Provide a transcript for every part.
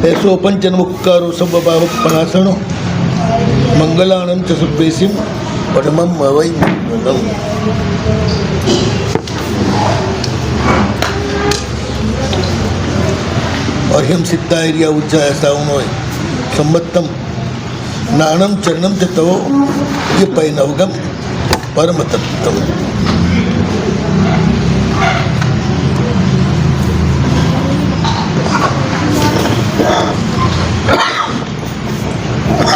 ऐसो पंचन्मुक्कारो सर्वभावपणासनो मंगलाणं च सुप्रेसिं परमं वै मंगलम्। और हम सिद्धार्या उज्जा ऐसा उन्होंने सम्मतम नाणम चरणम च तवो ये पैनवगम परम तत्तम।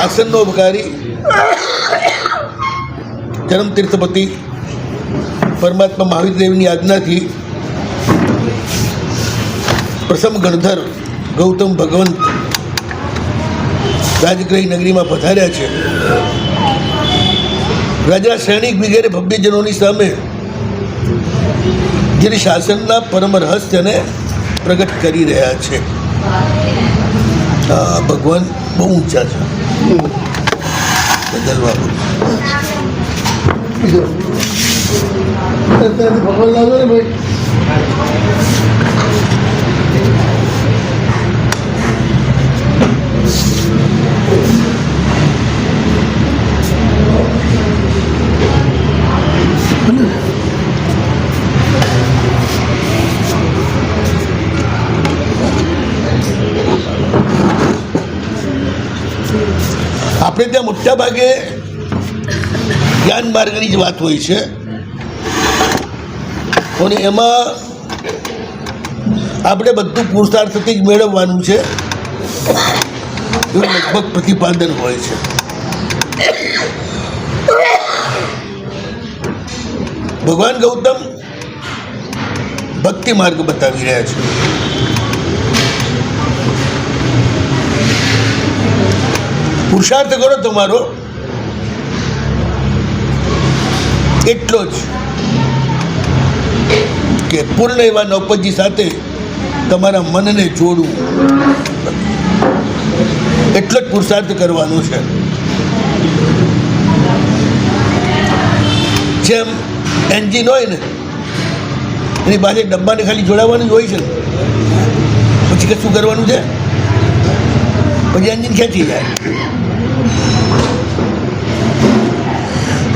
आसन्नोपकारी जन्म तीर्थपति परमात्मा महावीर देवनी आज्ञा थी प्रथम गणधर गौतम भगवंत રાજગ્રહી નગરીમાં પધાર્યા છે। રાજા સૈનિક વગેરે ભવ્યજનોની સામે જે શાસનના પરમ રહસ્યને પ્રગટ કરી રહ્યા છે। ભગવાન બહુ ઊંચા છે, બદલવા ભગવાન લાવો ને ભાઈ। આપણે ત્યાં મોટા ભાગે જ્ઞાન માર્ગની જ વાત હોય છે અને એમાં આપણે બધું પુરુષાર્થથી જ મેળવવાનું છે એવું લગભગ પ્રતિપાદન હોય છે। ભગવાન ગૌતમ ભક્તિ માર્ગ બતાવી રહ્યા છે। પુરુષાર્થ કરો તમારો એટલો જ કે પૂર્ણ એવા નવપદજી સાથે તમારા મનને જોડવું, એટલો જ પુરુષાર્થ કરવાનો છે। જેમ એન્જિન હોય ને એની પાસે ડબ્બાને ખાલી જોડાવવાનું જ હોય છે ને, પછી કશું કરવાનું છે, પછી એન્જિન ખેંચી જાય।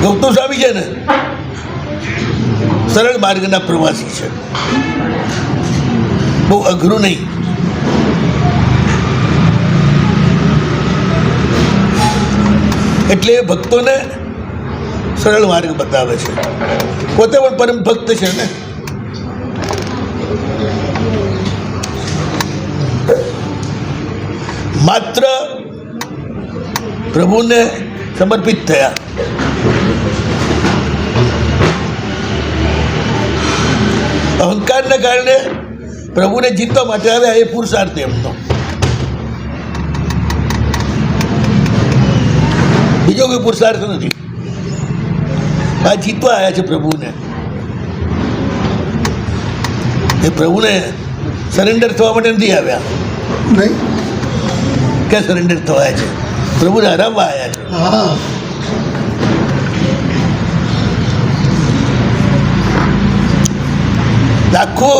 ગૌતમ સ્વામી છે ને સરળ માર્ગના પ્રવાસી છે, બહુ અઘરું નહીં। એટલે ભક્તોને સરળ માર્ગ બતાવે છે, પોતે પણ પરમ ભક્ત છે ને। માત્ર પ્રભુને સમર્પિત થયા, અહંકારના કારણે પ્રભુને જીતવા માટે આવ્યા, એ પુરુષાર્થ એમનો, બીજો કોઈ પુરુષાર્થ નથી। આ જીતવા આવ્યા છે પ્રભુને, એ પ્રભુને સરેન્ડર થવા માટે નથી આવ્યા, નહીં ક્યાં સરેન્ડર થવાય છે, પ્રભુને હરાવવા આવ્યા છે। લાખો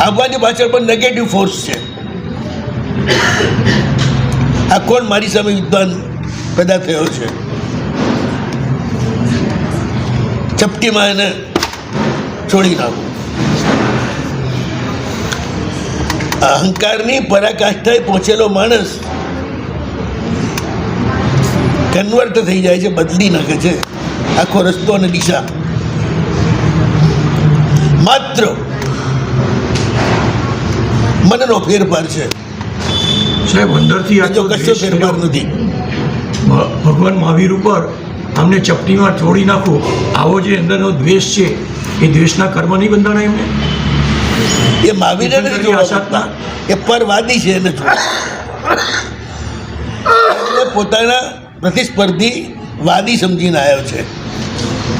આવવાની પાછળ પણ નેગેટિવ ફોર્સ છે। આ કોણ મારી સામે વિદ્વાન પેદા થયો છે, ચપટીમાં એને છોડી નાખું। અહંકારની પરાકાષ્ઠાએ પહોંચેલો માણસ કન્વર્ટ થઈ જાય છે, બદલી નાખે છે આખો રસ્તો અને દિશા। માત્ર મનનો ફેરફાર છે સાહેબ, અંદરથી આ જો કશો ફેરફાર નથી। ભગવાન મહાવીર ઉપર અમને ચપટીમાં છોડી નાખો, આવો જે અંદરનો દ્વેષ છે એ દ્વેષના કર્મ નહીં બંધાણા એમને? એ મહાવીરને નથી જોડતા, એ પરવાદી છે એને પોતાના પ્રતિસ્પર્ધી વાદી સમજીને આવ્યો છે,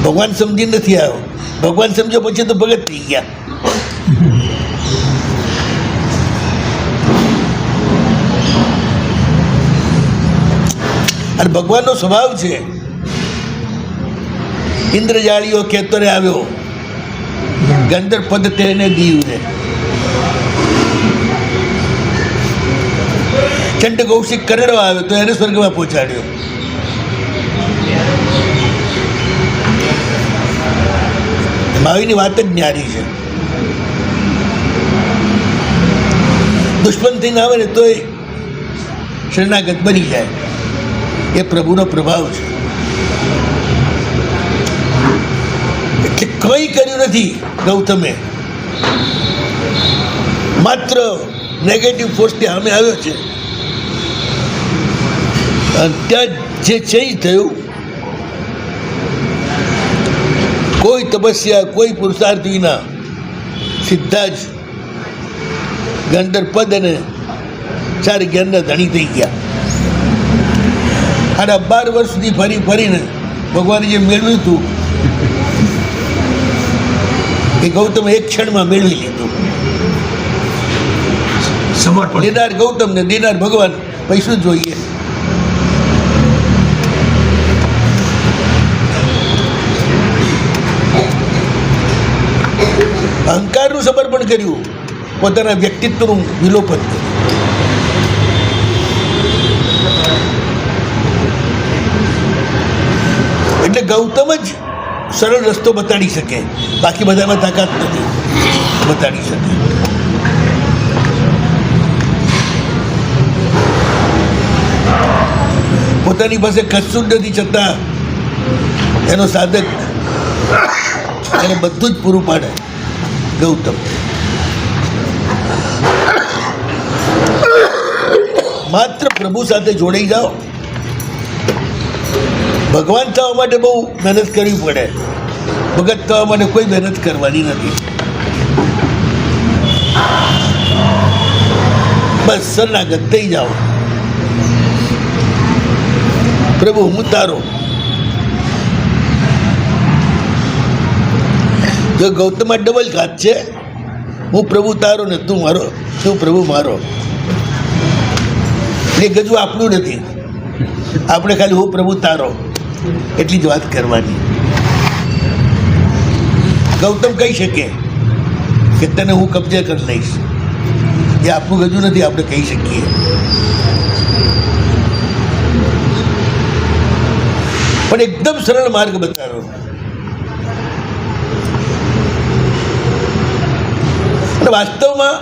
ભગવાન સમજી નથી આવ્યો। ભગવાન સમજો પછી તો ભગત થઈ ગયા। અને ભગવાનનો સ્વભાવ છે, ઇન્દ્રજાળીઓ ખેતરે આવ્યો, ગંધર પદ તેને દીવ ને ચંડ કૌશિક કરડવા આવ્યો તો એને સ્વર્ગમાં પહોંચાડ્યો. મહાવીરની વાત જ ન્યારી છે. દુશ્મન થઈને આવે ને તોય શરણાગત બની જાય. એ પ્રભુનો પ્રભાવ છે. એટલે કંઈ કર્યું નથી ગૌતમે, માત્ર નેગેટિવ ફોર્સથી સામે આવ્યો છે. અને ત્યાં જે ચેન્જ થયું, કોઈ તપસ્યા કોઈ પુરુષાર્થ વિના સીધા જ ગંધર પદ અને ચાર જ્ઞાનના ધણી થઈ ગયા. અને 12 વર્ષ સુધી ફરી ફરીને ભગવાને જે મેળવ્યું હતું એ ગૌતમ એક ક્ષણમાં મેળવી લીધું. સમર્પણ. દેનાર ગૌતમ ને દેનાર ભગવાન, પૈસું જોઈએ. અહંકારનું સમર્પણ કર્યું, પોતાના વ્યક્તિત્વનું વિલોપન કર્યું. એટલે ગૌતમ જ સરળ રસ્તો બતાડી શકે, બાકી બધામાં તાકાત નથી બતાડી શકે. પોતાની પાસે કશું જ નથી છતાં એનો સાધક એને બધું જ પૂરું પાડે ગૌતમ. માત્ર પ્રભુ સાથે જોડાઈ જાઓ. ભગવાન થવા માટે બહુ મહેનત કરવી પડે, ભગત થવા માટે કોઈ મહેનત કરવાની નથી. બસ શરણાગત થઈ જાઓ. પ્રભુ હું તારો. જો ગૌતમમાં ડબલ ઘાત છે, હું પ્રભુ તારો ને તું મારો, તું પ્રભુ મારો. એ ગજુ આપણું નથી, આપણે ખાલી હું પ્રભુ તારો એટલી જ વાત કરવાની. ગૌતમ કહી શકે કે તને હું કબજે કરી લઈશ, એ આપણું ગજુ નથી, આપણે કહી શકીએ. પણ એકદમ સરળ માર્ગ બતાવ્યો. અને વાસ્તવમાં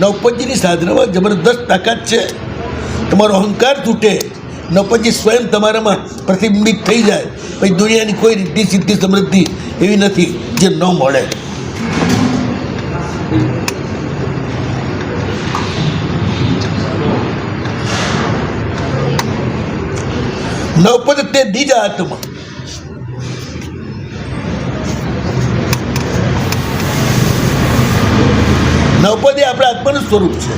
નવપંચીની સાધનામાં જબરદસ્ત તાકાત છે. તમારો અહંકાર તૂટે, નવપંચી સ્વયં તમારામાં પ્રતિબિંબિત થઈ જાય. પછી દુનિયાની કોઈ રીતિ સિદ્ધિ સમૃદ્ધિ એવી નથી જે ન મળે. નવપદ તે નિજ આત્મા. નવપદ એ આપણા આત્માનું સ્વરૂપ છે.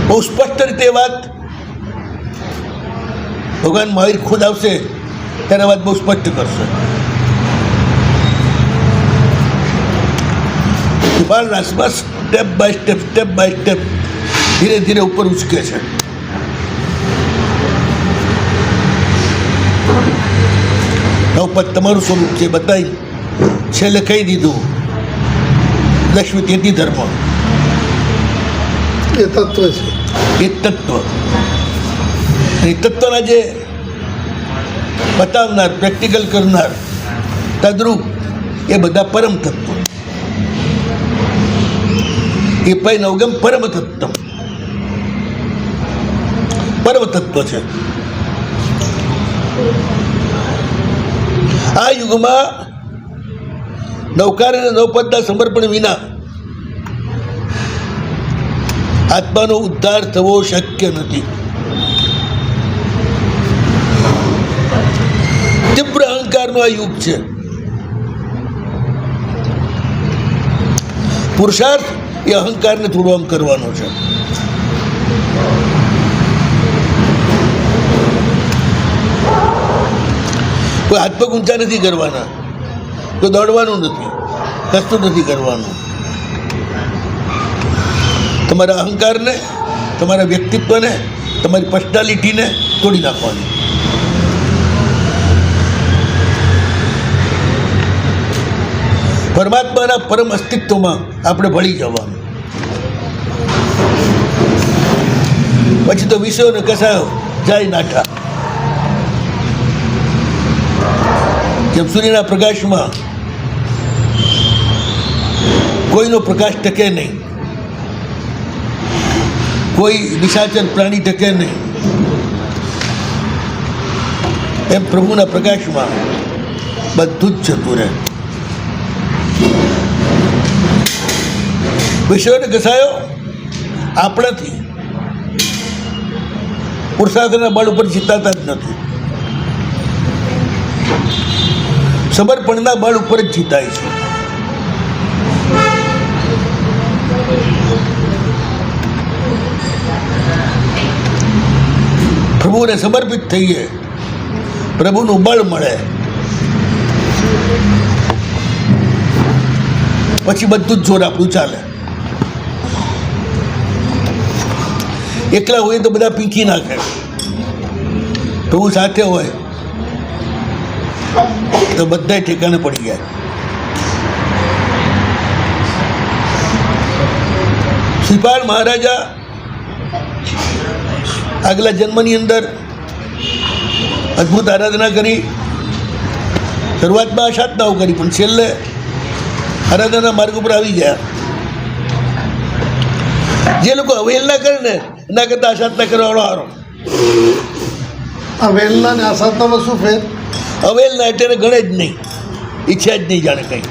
બહુ સ્પષ્ટ રીતે વાત ભગવાન મહાવીર ખુદ આવશે ત્યારે વાત બહુ સ્પષ્ટ કરશે. બાળ રાસમાં સ્ટેપ બાય સ્ટેપ ધીરે ધીરે ઉપર ઉચકે છે. નવપદ તમારું સ્વરૂપ છે બતાવી છેલ્લે કહી દીધું. લક્ષ્મી તેથી ધર્મ એ તત્વ છે. એ તત્વ, એ તત્વના જે બતાવનાર, પ્રેક્ટિકલ કરનાર, તદ્રુપ એ બધા પરમ તત્વ. એ પૈ નવગમ પરમ તત્વ, પરમ તત્વ છે. આ યુગમાં નવકાર અને નવપદના સમર્પણ વિના આત્માનો ઉદ્ધાર થવો શક્ય નથી. તીવ્ર અહંકારનો આ યુગ છે. પુરુષાર્થ એ અહંકારને થોડું આમ કરવાનો છે. કોઈ હાથ પગ ઊંચા નથી કરવાના, કોઈ દોડવાનું નથી, કશું નથી કરવાનું. તમારા અહંકારને, તમારા વ્યક્તિત્વને, તમારી પર્સનાલિટીને તોડી નાખવાની. પરમાત્માના પરમ અસ્તિત્વમાં આપણે ભળી જવાનું. પછી તો વિષયોને કસાયો જાય નાઠા. જેમ સૂર્યના પ્રકાશમાં કોઈનો પ્રકાશ ટકે નહીં, કોઈ નિશાચર પ્રાણી ટકે નહીં, એમ પ્રભુના પ્રકાશમાં બધું જ જતું રહે. વિષયોને ઘસાયો આપણાથી પુરુષાર્થના બળ ઉપર જીતાતા જ નથી, સમર્પણના બળ ઉપર જ જીતાય છે. પ્રભુને સમર્પિત થઈએ, પ્રભુનું બળ મળે, પછી બધું જ જોર આપણું ચાલે. એકલા હોય તો બધા પીંખી નાખે, પ્રભુ સાથે હોય તો બધા ઠેકાણે પડી જાય. શ્રીપાલ મહારાજા આગલા જન્મની અંદર અદ્ભુત આરાધના કરી, શરૂઆતમાં અસાધનાઓ કરી, પણ છેલ્લે આરાધનાના માર્ગ ઉપર આવી ગયા. જે લોકો અવહેલના કરે ને એના કરતાં અસાધના કરવાનો હારો. અવહેલના ને અસાધનામાં શું ફેર? અવહેલના એટલે ગણે જ નહીં, ઈચ્છા જ નહીં જાણે કંઈ.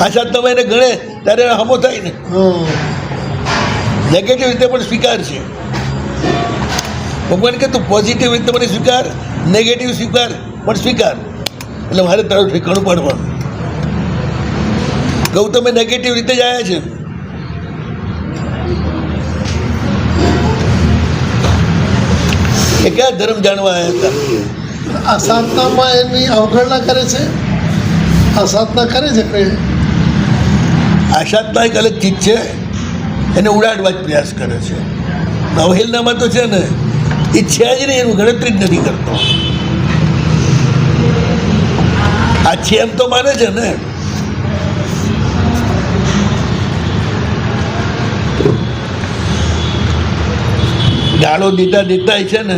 અસાધનામાં એને ગણે ત્યારે હમો થાય ને. નેગેટિવ રીતે પણ સ્વીકાર છે. ભગવાન કે તું પોઝિટિવ રીતે મને સ્વીકાર, નેગેટિવ સ્વીકાર પણ સ્વીકાર. એટલે મારે તારું ઠેકાણું પાડવાનું. ગૌતમે નેગેટિવ રીતે જ આવ્યા છે. એ ક્યાં ધર્મ જાણવા આવ્યા હતા? અસાધનામાં એની અવગણના કરે છે, અસાધના કરે છે કે આશાતના એક અલગ ચીજ છે, એને ઉડાડવા જ પ્રયાસ કરે છે. અવહેલનામાં તો છે ને એ છે જ નહીં, એનું ગણતરી જ નથી કરતો. આ છે એમ તો માને છે ને. ગાળો દેતા દેતા છે ને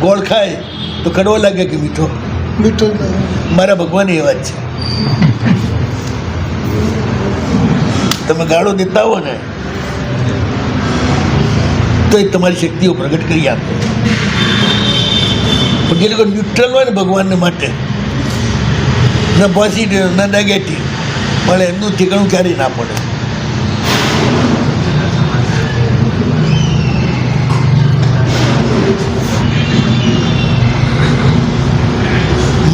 ગોળ ખાય તો કડવો લાગે કે મીઠો. મીઠું મારા ભગવાન એવા જ છે. તમે ગાળો દેતા હો ને તો એ તમારી શક્તિઓ પ્રગટ કરી આપે. પણ જે લોકો ન્યુટ્રલ હોય ને ભગવાનને માટે, ન પોઝિટિવ ન નેગેટિવ, પણ એમનું ઠેકાણું ક્યારેય ના પડે.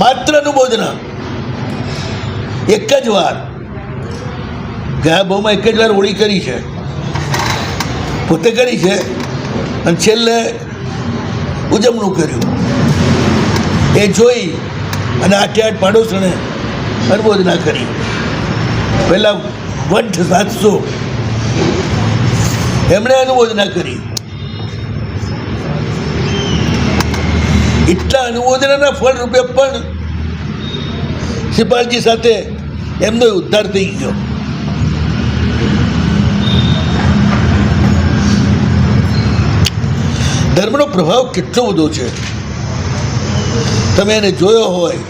માત્ર અનુમોદના એક જ વાર, ગયા બહુમાં એક જ વાર હોળી કરી છે, પોતે કરી છે, અને છેલ્લે ઉજવણું કર્યું. એ જોઈ અને 8 પાડોશોને અનુમોદના કરી. પહેલાં 700 એમણે અનુમોદના કરી. એટલા અનુમોદનાના ફળ રૂપે પણ શ્રીપાલજી સાથે એમનો ઉદ્ધાર થઈ ગયો. ધર્મનો પ્રભાવ કેટલો બધો છે. તમે એને જોયો હોય,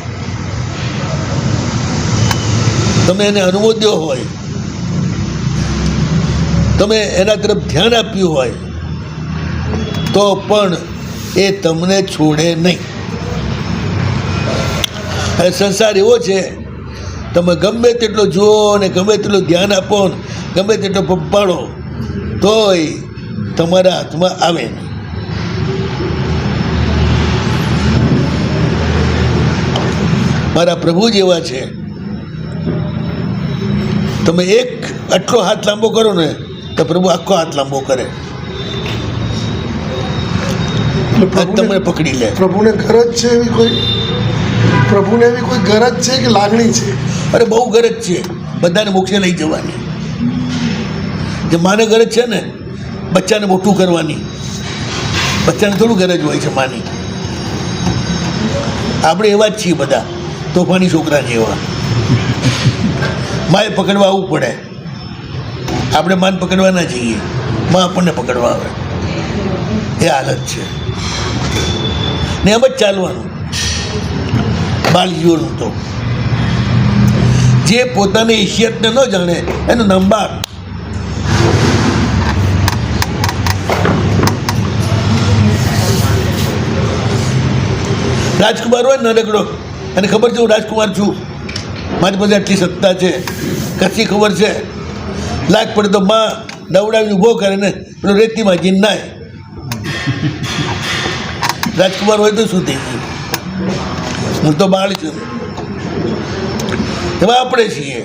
તમે એને અનુમોદ્યો હોય, તમે એના તરફ ધ્યાન આપ્યું હોય, તો પણ એ તમને છોડે નહીં. અને સંસાર એવો છે, તમે ગમે તેટલો જુઓ ને ગમે તેટલું ધ્યાન આપો ને ગમે તેટલો પંપાડો તોય તમારા હાથમાં આવે નહીં. મારા પ્રભુ જેવા છે. તમે એક આટલો હાથ લાંબો કરો ને તો પ્રભુ આખો હાથ લાંબો કરે, તમને પકડી લે. પ્રભુને ગરજ છે એવી કોઈ, પ્રભુને એવી કોઈ ગરજ છે કે લાગણી છે? અરે બહુ ગરજ છે બધાને મોક્ષે લઈ જવાની. જે માને ગરજ છે ને બચ્ચાને મોટું કરવાની, બચ્ચાને થોડું ગરજ હોય છે માની. આપણે એવા જ છીએ બધા. તો તોફાની છોકરા જેવા. માએ પકડવા આવવું પડે, આપણે માન પકડવા ના જઈએ, માં આપણને પકડવા આવે. એ હાલત છે ને એમ જ ચાલવાનું બાળ જીવોનું. તો જે પોતાની હેસિયતને ન જાણે એનું નામ બાળ. રાજકુમાર હોય ને નડકડો અને ખબર છે હું રાજકુમાર છું, મારી પાસે આટલી સત્તા છે, કશી ખબર છે, લાગ પડે તો માં નવડાવીને ઊભો કરે ને પેલો રેતીમાં જીન નાય. રાજકુમાર હોય તો શું થઈ ગયું? હું તો બાળ છું. એમાં આપણે છીએ.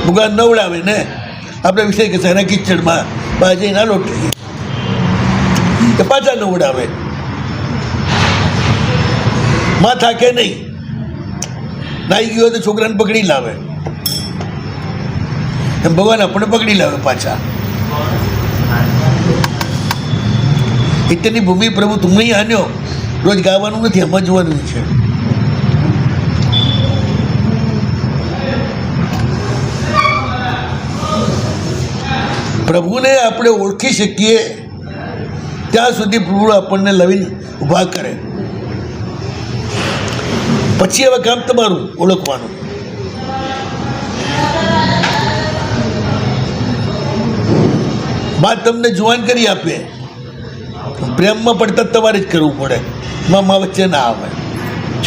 ભગવાન નવડાવે ને આપણે વિષય કે સારા કિચડમાં બાજી ના લોટીએ કે પાછા નવડાવે. માં થાકે નહીં, નાઈ ગયો હોય તો છોકરાને પકડી લાવે, એમ ભગવાન આપણે પકડી લાવે પાછા. ઇતની ભૂમિ પ્રભુ તુમે આન્યો. રોજ ગાવાનું નથી, સમજવાનું છે. પ્રભુને આપણે ઓળખી શકીએ ત્યાં સુધી પ્રભુ આપણને લવીને ઊભા કરે. પછી હવે કામ તમારું ઓળખવાનું. માં તમને જુવાન કરી આપે, પ્રેમમાં પડતા તમારે જ કરવું પડે. માં વચ્ચે ના આવે.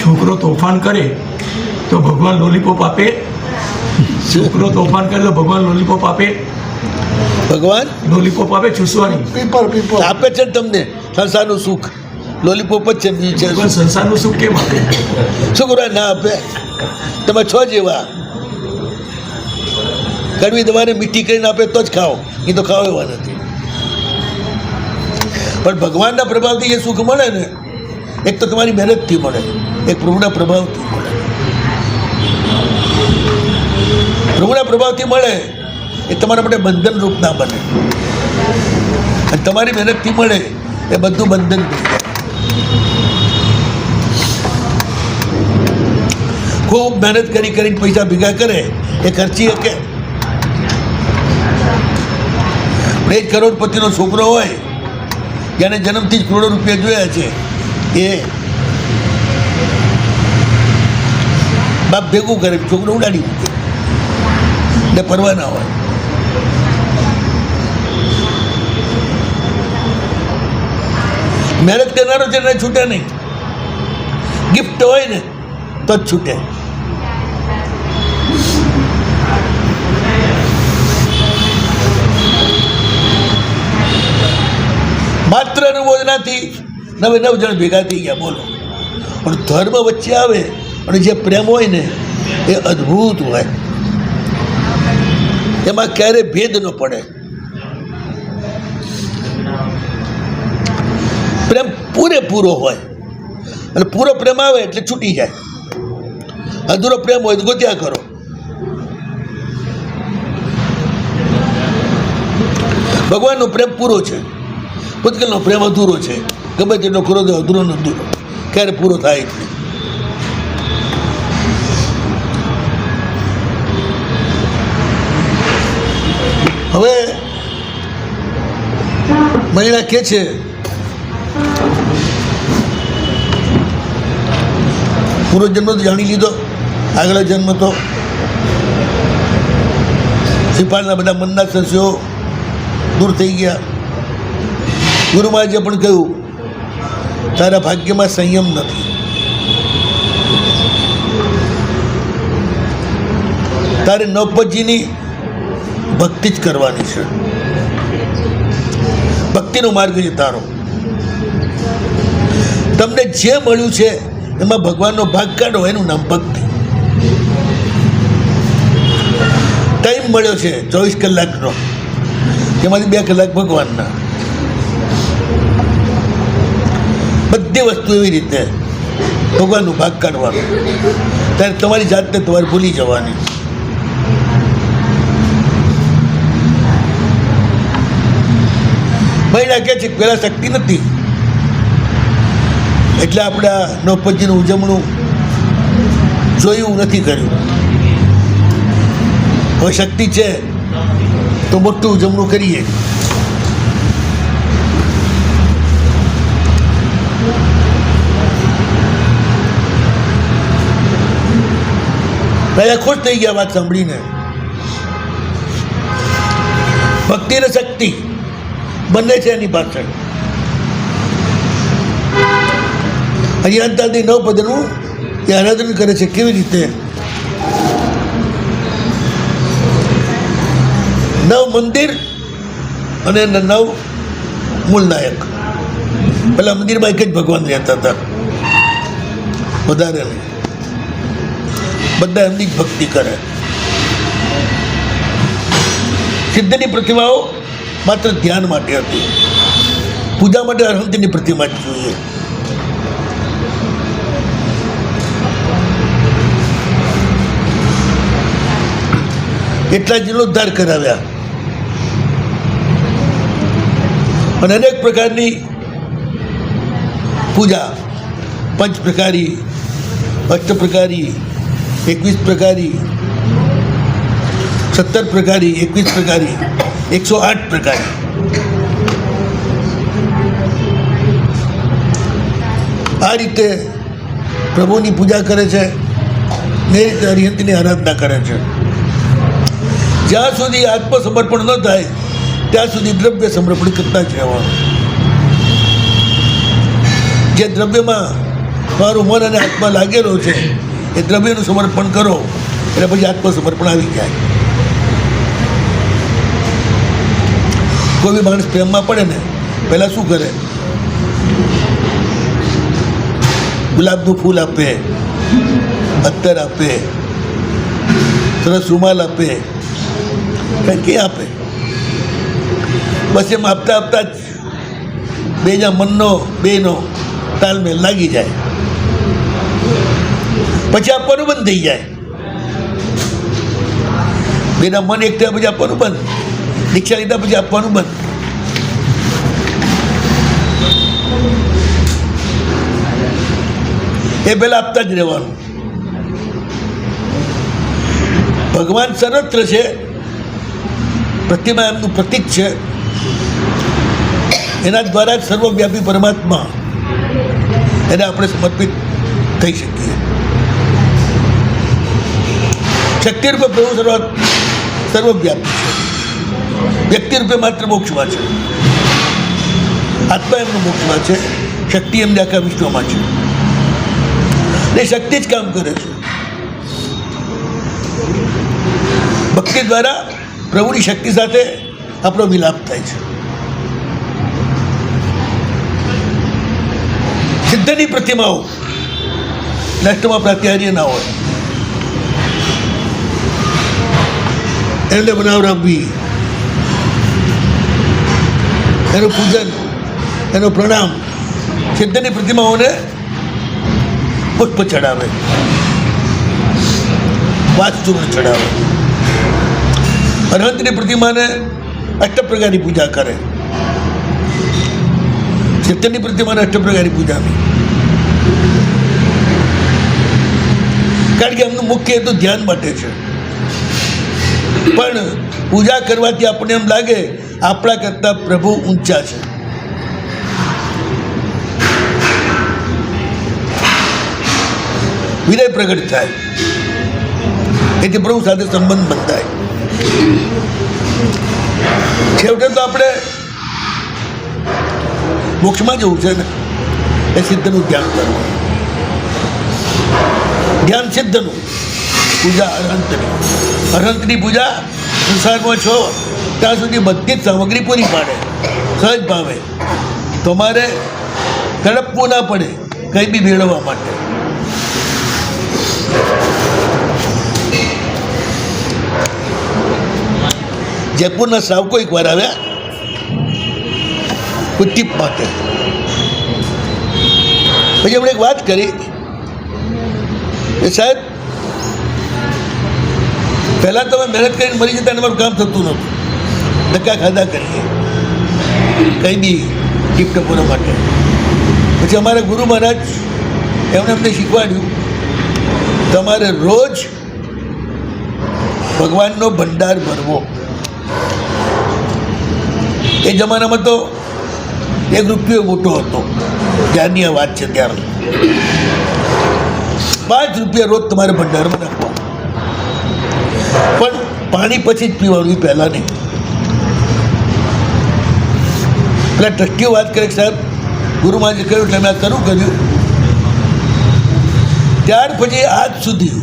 છોકરો તોફાન કરે તો ભગવાન લોલીપોપ આપે, છોકરો તોફાન કરે તો ભગવાન લોલીપોપ આપે. ભગવાન લોલીપોપ આપે ચૂસવાની. પીપર આપે છે ને તમને સંસારનું સુખ. લોલીપોપ જ છે, બીજું છે ભગવાન સંસારનું સુખ કેમ આપે? શું કરવા ના આપે? તમે છો જેવા. કડવી તમારે મીઠી કરીને આપે તો જ ખાઓ, એ તો ખાઓ એવા નથી. પણ ભગવાનના પ્રભાવથી એ સુખ મળે ને, એક તો તમારી મહેનતથી મળે, એક પ્રભુના પ્રભાવથી મળે. પ્રભુના પ્રભાવથી મળે એ તમારા માટે બંધન રૂપ ના બને, અને તમારી મહેનતથી મળે એ બધું બંધન થઈ જાય. ખૂબ મહેનત કરીને પૈસા ભેગા કરે એ ખર્ચી શકે. બે જ કરોડપતિનો છોકરો હોય, જેને જન્મથી જ કરોડો રૂપિયા જોયા છે, એ બાપ ભેગું કરે, છોકરો ઉડાડી મૂકે ને પરવા ના હોય. મહેનત કરનારો છે ને છૂટે નહીં. ગિફ્ટ હોય ને તો જ છૂટે. માત્ર અનુમોદનાથી 9 જણ ભેગા થઈ ગયા, બોલો. પણ ધર્મ વચ્ચે આવે અને જે પ્રેમ હોય ને એ અદ્ભુત હોય. એમાં ક્યારેય ભેદ ન પડે. પ્રેમ પૂરેપૂરો હોય, અને પૂરો પ્રેમ આવે એટલે છૂટી જાય. અધૂરો પ્રેમ હોય તો ગોત્યા કરો. ભગવાનનો પ્રેમ પૂરો છે, ભૂતકાળનો પ્રેમ અધૂરો છે. ગમે તેટલો ખરો તો અધૂરો ને અધૂરો, ક્યારે પૂરો થાય નહીં. હવે મહિલા કે છે પૂરો જન્મ તો જાણી લીધો, આગળ જન્મ તો શ્રીપાલના બધા મનના સંશયો દૂર થઈ ગયા. ગુરુ મહારાજે પણ કહ્યું તારા ભાગ્યમાં સંયમ નથી. તારે નવપતજીની ભક્તિ જ કરવાની છે. ભક્તિનો માર્ગ છે તારો. તમને જે મળ્યું છે એમાં ભગવાનનો ભાગ કાઢો, એનું નામ ભક્તિ. ટાઈમ મળ્યો છે 24 કલાકનો, એમાંથી 2 કલાક ભગવાનના. બધી વસ્તુ એવી રીતે ભગવાનનો ભાગ કાઢવાનો. ત્યારે તમારી જાતને તમારે ભૂલી જવાની. મહિલા કહે છે પહેલાં શક્તિ નથી, એટલે આપણે આ નવપતજીનું ઉજવણું જોયું નથી કર્યું. હવે શક્તિ છે તો મોટું જમણું કરીએ. રાજા ખુશ થઈ ગયા વાત સાંભળીને. ભક્તિ અને શક્તિ બંને છે એની પાછળ. અજ્ઞાનતાથી 9 પદનું એ આરાધન કરે છે. કેવી રીતે? 9 મંદિર અને 9 મૂળ નાયક. પેલા મંદિરમાં એક જ ભગવાન રહેતા હતા, વધારે નહીં. બધા એમની જ ભક્તિ કરે. સિદ્ધની પ્રતિમાઓ માત્ર ધ્યાન માટે હતી. પૂજા માટે અરહંતની પ્રતિમા જ જોઈએ. એટલા જીર્ણોદ્ધાર કરાવ્યા અને અનેક પ્રકારની પૂજા, 5 પ્રકારી, 8 પ્રકારી, 21 પ્રકારી, 17 પ્રકારી, 21 પ્રકારી, 108 પ્રકારી. આ રીતે પ્રભુની પૂજા કરે છે ને એ રીતે અરિહંતની આરાધના કરે છે. જ્યાં સુધી આત્મસમર્પણ ન થાય ત્યાં સુધી દ્રવ્ય સમર્પણ કરતા જ રહેવાનું. જે દ્રવ્યમાં તમારું મન અને આત્મા લાગેલો છે એ દ્રવ્યનું સમર્પણ કરો એટલે પછી આત્મસમર્પણ આવી જાય. કોઈ બી માણસ પ્રેમમાં પડે ને પહેલાં શું કરે? ગુલાબનું ફૂલ આપે, અત્તર આપે, સરસ રૂમાલ આપે, કંઈ આપે. બસ એમ આપતા આપતા જ બેના મનનો બેનો તાલમેલ લાગી જાય. પછી આપવાનું બંધ થઈ જાય. બેના મન એક થયા પછી આપવાનું બંધ. દીક્ષા લીધા પછી આપવાનું બંધ. એ પહેલાં આપતા જ રહેવાનું. ભગવાન સર્વત્ર છે, પ્રતિમા એમનું પ્રતીક છે. એના દ્વારા જ સર્વવ્યાપી પરમાત્મા એને આપણે સમર્પિત થઈ શકીએ. શક્તિ રૂપે પ્રભુ સર્વવ્યાપી છે. વ્યક્તિ રૂપે માત્ર મોક્ષમાં છે. આત્મા એમનું મોક્ષમાં છે, શક્તિ એમને આખા વિશ્વમાં છે. એ શક્તિ જ કામ કરે છે. ભક્તિ દ્વારા પ્રભુની શક્તિ સાથે આપણો વિલાપ થાય છે. સિદ્ધની પ્રતિમાઓ નષ્ટમાં પ્રાત્યાર્ય ના હોય એમને બનાવરાવવી, એનું પૂજન, એનો પ્રણામ. સિદ્ધની પ્રતિમાઓને પુષ્પ ચડાવે, વાસ્તુને ચડાવે. અરહંતની પ્રતિમાને 8 પ્રકારની પૂજા કરે. સિદ્ધની પ્રતિમાને 8 પ્રકારની પૂજા નહીં. કારણ કે એમનું મુખ્ય હેતુ ધ્યાન માટે છે. પણ પૂજા કરવાથી આપણને એમ લાગે આપણા કરતાં પ્રભુ ઊંચા છે. વિનય પ્રગટ થાય, એથી પ્રભુ સાથે સંબંધ બંધાય. છેવટે તો આપણે મોક્ષમાં જવું છે ને, એ સિદ્ધનું ધ્યાન કરવું. ધ્યાન સિદ્ધનું, પૂજા અરહંતની. અરહંતની પૂજા સંસારમાં છો ત્યાં સુધી બધી જ સામગ્રી પૂરી પાડે, સહજ ભાવે. તમારે તડપવું ના પડે કંઈ બી મેળવવા માટે. જયપુરના સાવકો એકવાર આવ્યા કોઈ ટીપ માટે. પછી એમણે એક વાત કરી કે સાહેબ, પહેલાં તમે મહેનત કરીને મરી જતા તમારું કામ થતું નહોતું. ધક્કા ખાધા કરીએ કંઈ બી ટીપ ટપોરા માટે. પછી અમારા ગુરુ મહારાજ એમણે અમને શીખવાડ્યું તમારે રોજ ભગવાનનો ભંડાર ભરવો. એ જમાનામાં તો 1 રૂપિયો મોટો હતો, જ્યારની આ વાત છે ત્યારનો. 5 રૂપિયા રોજ તમારે ભંડારમાં નાખવા, પણ પાણી પછી જ પીવાનું, પહેલાં નહીં. પેલા ટ્રસ્ટીઓ વાત કરે કે સાહેબ ગુરુમાં જે કહ્યું એટલે મેં આ કર્યું. ત્યાર પછી આજ સુધી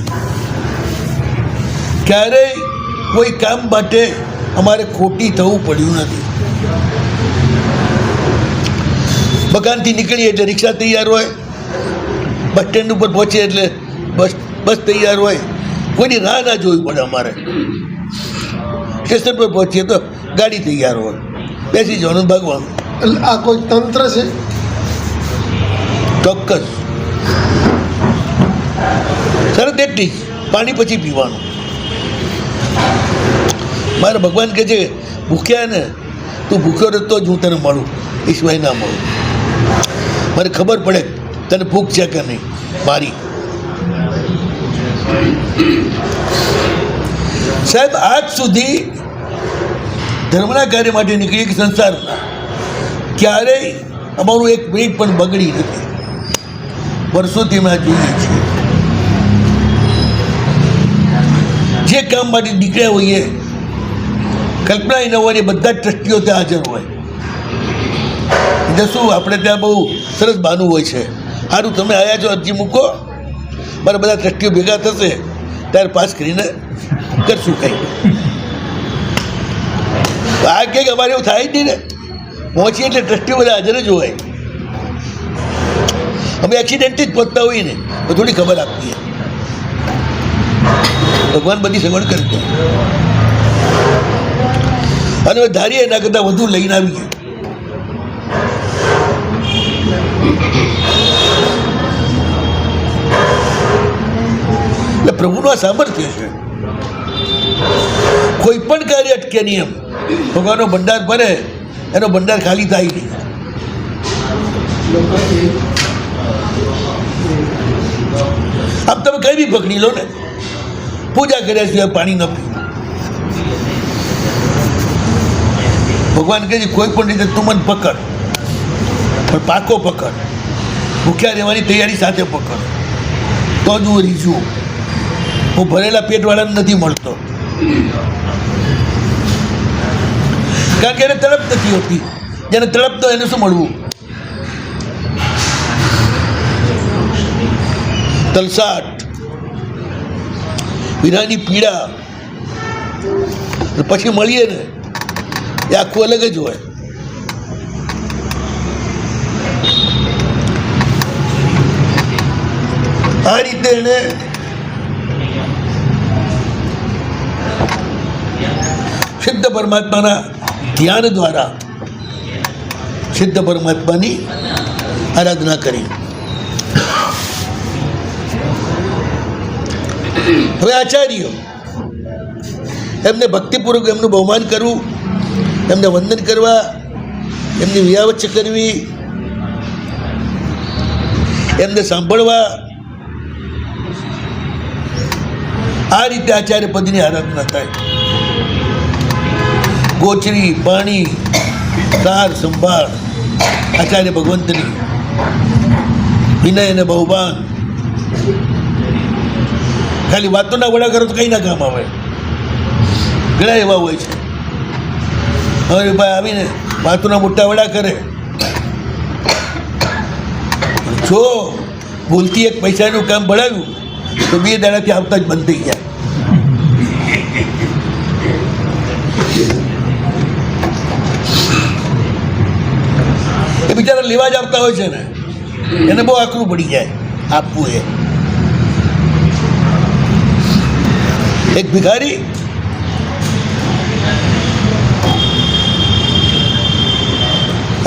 ક્યારેય કોઈ કામ માટે અમારે ખોટી થવું પડ્યું નથી. મકાનથી નીકળીએ એટલે રિક્ષા તૈયાર હોય, બસ સ્ટેન્ડ ઉપર પહોંચીએ એટલે બસ તૈયાર હોય, કોઈની રાહ ના જોવી પડે. અમારે સ્ટેશન પર પહોંચીએ તો ગાડી તૈયાર હોય, બેસી જવાનું, ભાગવાનું. એટલે આ કોઈ તંત્ર છે? ચોક્કસ. સરસ એટલી જ પાણી પછી પીવાનું. મારા ભગવાન કહે છે ભૂખ્યા ને તું ભૂખ્યો રહેતો જ હું તને મળું, એ સિવાય ના મળું. મને ખબર પડે તને ભૂખ છે કે નહીં મારી. સાહેબ આજ સુધી ધર્મના કાર્ય માટે નીકળીએ કે સંસારના, ક્યારેય અમારું 1 મિનિટ પણ બગડી નથી. વર્ષોથી અમે આ જોઈએ છીએ. જે કામ માટે નીકળ્યા હોઈએ, કલ્પના ન હોય, બધા જ ટ્રસ્ટીઓ ત્યાં હાજર હોય. એટલે શું આપણે ત્યાં બહુ સરસ બાનું હોય છે, સારું તમે આવ્યા છો, અરજી મૂકો, મારા બધા ટ્રસ્ટીઓ ભેગા થશે ત્યારે પાસ કરીને કરશું કંઈ. આ કંઈક અમારે એવું થાય જ નહીં ને. પહોંચીએ એટલે ટ્રસ્ટીઓ બધા હાજર જ હોય. અમે એક્સિડન્ટથી જ પહોંચતા હોઈએ ને તો થોડી ખબર આપીએ. ભગવાન બધી સગવડ કરી દે અને ધારીએ એના કરતાં વધુ લઈને આવીએ. એટલે પ્રભુનું આ સામર્થ્ય છે. કોઈ પણ કાર્ય અટકે નહીં. એમ ભગવાનનો ભંડાર ભરે, એનો ભંડાર ખાલી થાય નહીં. આમ તમે કઈ બી પકડી લો ને, પૂજા કર્યા સિવાય પાણી ન પીવું. ભગવાન કહે છે કોઈ પણ રીતે તું મને પકડ, પણ પાકો પકડ. ભૂખ્યા રહેવાની તૈયારી સાથે પકડ, તો જ હું રીઝું. હું ભરેલા પેટવાળાને નથી મળતો, કારણ કે એને તડપ નથી હોતી. જેને તડપ તો એને શું મળવું? તલસાટ, વિરાની પીડા, પછી મળીએ ને એ આખું અલગ જ હોય. આ રીતે એને સિદ્ધ પરમાત્માના ધ્યાન દ્વારા સિદ્ધ પરમાત્માની આરાધના કરી. હવે આચાર્યો એમને ભક્તિપૂર્વક એમનું બહુમાન કરવું, એમને વંદન કરવા, એમની વિયાવચ્ચ કરવી, એમને સાંભળવા, આ રીતે આચાર્ય પદની આરાધના થાય. ગોચરી, પાણી, સાર સંભાળ આચાર્ય ભગવંતની, વિનય અને બહુમાન. ખાલી વાતોના વડા કરો તો કંઈ ના કામ આવે. ઘણા એવા હોય છે, હવે ભાઈ આવીને વાતોના મોટા વડા કરે. જો ભૂલથી 1 પૈસાનું કામ ભણાવ્યું તો 2 દાડાથી આવતા જ બંધ થઈ ગયા. એ બિચારા લેવા જ આવતા હોય છે ને, એને બહુ આકરું પડી જાય આપવું. એક ભિખારી